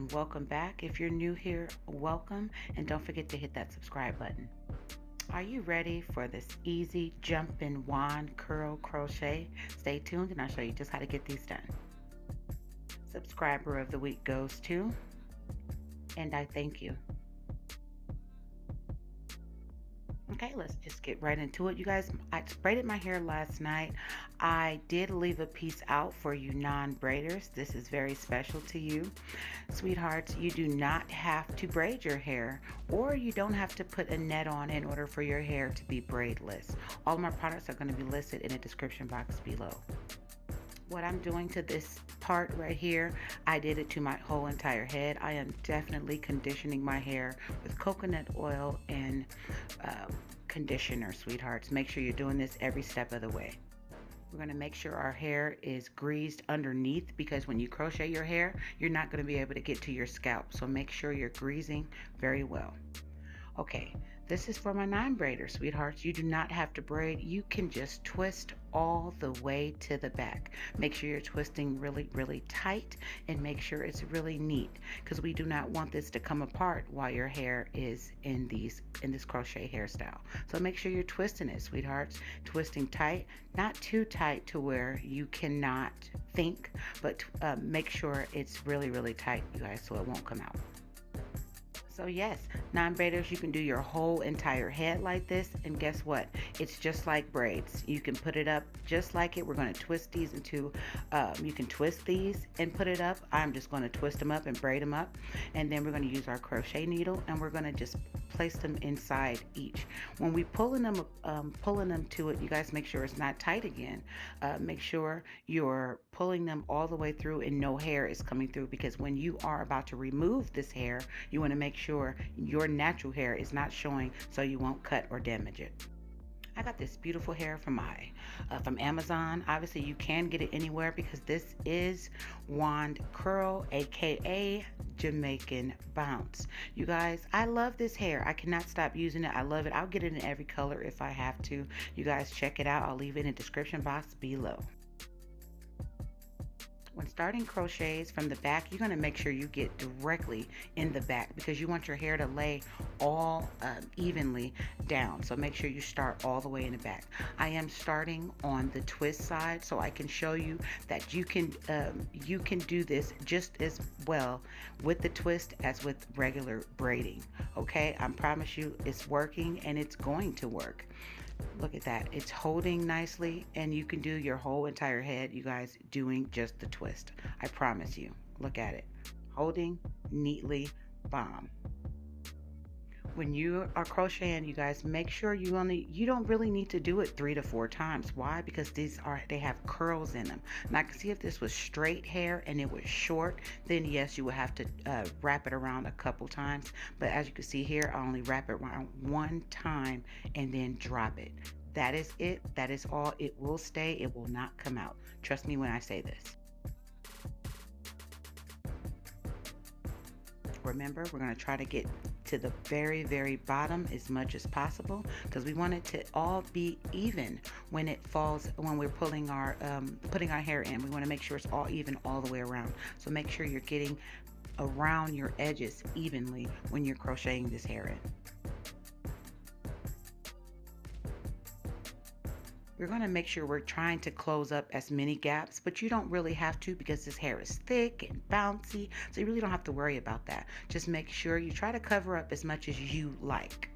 and welcome back. If you're new here, welcome, and don't forget to hit that subscribe button. Are you ready for this easy jumping wand curl crochet? Stay tuned and I'll show you just how to get these done. Subscriber of the week goes to, and I thank you. Okay, let's just get right into it. You guys, I braided my hair last night. I did leave a piece out for you non-braiders. This is very special to you. Sweethearts, you do not have to braid your hair, or you don't have to put a net on in order for your hair to be braidless. All my products are going to be listed in the description box below. What I'm doing to this part right here, I did it to my whole entire head. I am definitely conditioning my hair with coconut oil and conditioner, sweethearts. Make sure you're doing this every step of the way. We're going to make sure our hair is greased underneath, because when you crochet your hair, you're not going to be able to get to your scalp. So make sure you're greasing very well. Okay, this is for my non-braider, sweethearts. You do not have to braid. You can just twist all the way to the back. Make sure you're twisting really, really tight, and make sure it's really neat, because we do not want this to come apart while your hair is in this crochet hairstyle. So make sure you're twisting it, sweethearts. Twisting tight, not too tight to where you cannot think, but make sure it's really, really tight, you guys, so it won't come out. So yes, non-braiders, you can do your whole entire head like this, and guess what? It's just like braids. You can put it up just like it. We're going to twist these into, you can twist these and put it up. I'm just going to twist them up and braid them up, and then we're going to use our crochet needle, and we're going to just place them inside each. When we pulling them to it, you guys make sure it's not tight again. Make sure you're pulling them all the way through and no hair is coming through, because when you are about to remove this hair, you want to make sure your natural hair is not showing, so you won't cut or damage it. I got this beautiful hair from Amazon. Obviously you can get it anywhere, because this is wand curl, aka Jamaican bounce. You guys, I love this hair. I cannot stop using it. I love it. I'll get it in every color if I have to. You guys check it out. I'll leave it in the description box below. When starting crochets from the back, you're going to make sure you get directly in the back, because you want your hair to lay all evenly down. So make sure you start all the way in the back. I am starting on the twist side, so I can show you that you can do this just as well with the twist as with regular braiding. Okay, I promise you it's working, and it's going to work. Look at that, it's holding nicely, and you can do your whole entire head, you guys, doing just the twist. I promise you. Look at it, holding neatly, bomb. When you are crocheting, you guys, make sure you don't really need to do it 3 to 4 times. Why? Because they have curls in them. Now I can see if this was straight hair and it was short, then yes, you would have to wrap it around a couple times. But as you can see here, I only wrap it around 1 time and then drop it. That is it. That is all. It will stay. It will not come out. Trust me when I say this. Remember, we're going to try to get to the very, very bottom as much as possible, because we want it to all be even when it falls, when we're putting our hair in. We want to make sure it's all even all the way around. So make sure you're getting around your edges evenly when you're crocheting this hair in. We're going to make sure we're trying to close up as many gaps, but you don't really have to, because this hair is thick and bouncy, so you really don't have to worry about that. Just make sure you try to cover up as much as you like.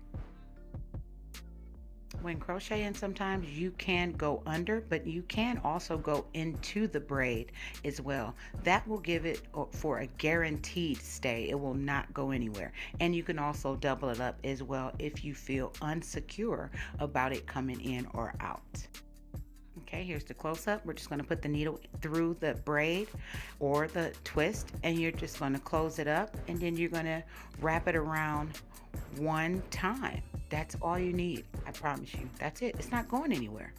When crocheting, sometimes you can go under, but you can also go into the braid as well. That will give it for a guaranteed stay. It will not go anywhere. And you can also double it up as well if you feel unsecure about it coming in or out. Okay, here's the close-up. We're just going to put the needle through the braid or the twist, and you're just going to close it up, and then you're going to wrap it around 1 time. That's all you need. I promise you. That's it. It's not going anywhere.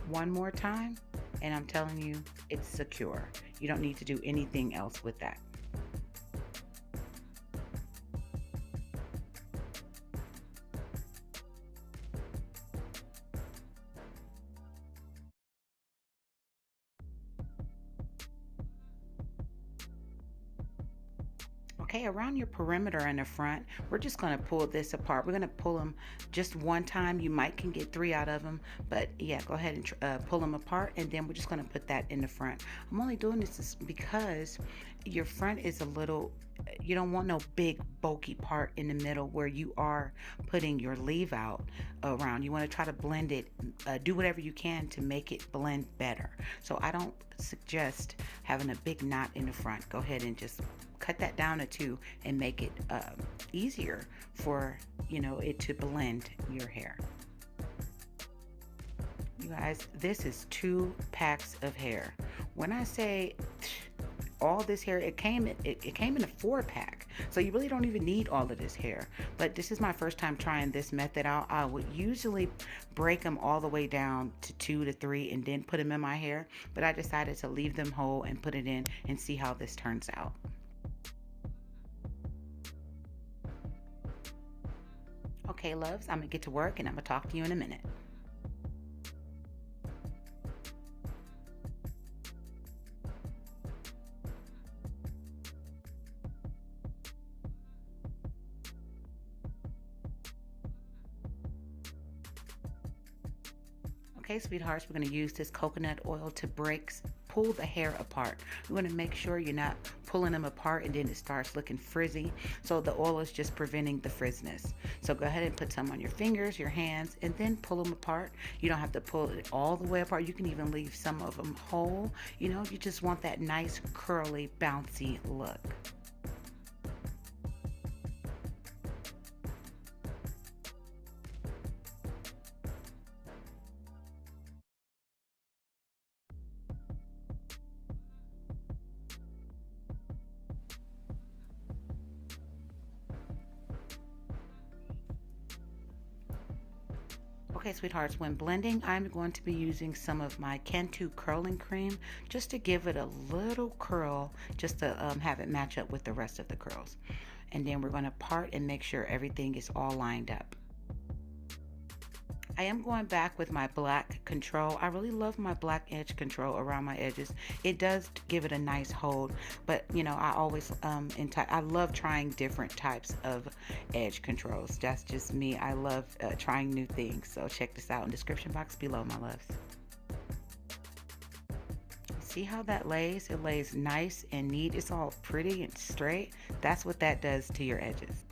1 more time, and I'm telling you, it's secure. You don't need to do anything else with that. Okay, around your perimeter in the front, we're just going to pull this apart. We're going to pull them just one time. You might can get 3 out of them, but yeah, go ahead and pull them apart, and then we're just going to put that in the front. I'm only doing this because your front is a little, you don't want no big bulky part in the middle where you are putting your leaf out around. You want to try to blend it, do whatever you can to make it blend better. So I don't suggest having a big knot in the front. Go ahead and just cut that down to 2 and make it easier for it to blend your hair. You guys, this is 2 packs of hair. When I say all this hair, it came in a 4-pack, so you really don't even need all of this hair. But this is my first time trying this method out. I would usually break them all the way down to 2 to 3 and then put them in my hair, but I decided to leave them whole and put it in and see how this turns out. Okay, loves, I'm gonna get to work and I'm gonna talk to you in a minute. Okay, sweethearts, we're going to use this coconut oil to pull the hair apart. We want to make sure you're not pulling them apart and then it starts looking frizzy. So the oil is just preventing the frizziness. So go ahead and put some on your fingers, your hands, and then pull them apart. You don't have to pull it all the way apart. You can even leave some of them whole. You just want that nice curly, bouncy look. Okay, sweethearts, when blending, I'm going to be using some of my Cantu curling cream just to give it a little curl, just to have it match up with the rest of the curls. And then we're going to part and make sure everything is all lined up. I am going back with my black control. I really love my black edge control around my edges. It does give it a nice hold, but I always I love trying different types of edge controls. That's just me. I love trying new things. So check this out in the description box below, my loves. See how that lays? It lays nice and neat. It's all pretty and straight. That's what that does to your edges.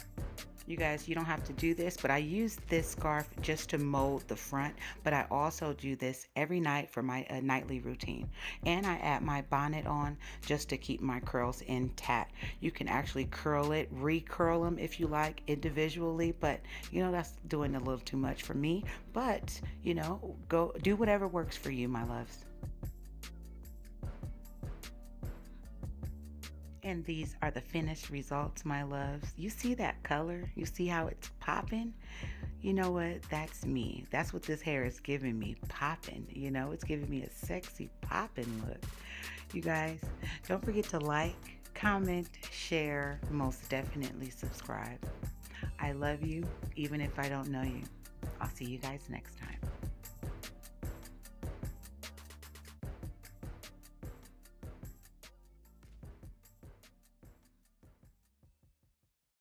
You guys, you don't have to do this, but I use this scarf just to mold the front, but I also do this every night for my nightly routine. And I add my bonnet on just to keep my curls intact. You can actually curl it, re-curl them if you like individually, but that's doing a little too much for me. But go do whatever works for you, my loves. And these are the finished results, my loves. You see that color? You see how it's popping? You know what? That's me. That's what this hair is giving me, popping. It's giving me a sexy popping look. You guys, don't forget to like, comment, share, most definitely subscribe. I love you, even if I don't know you. I'll see you guys next time.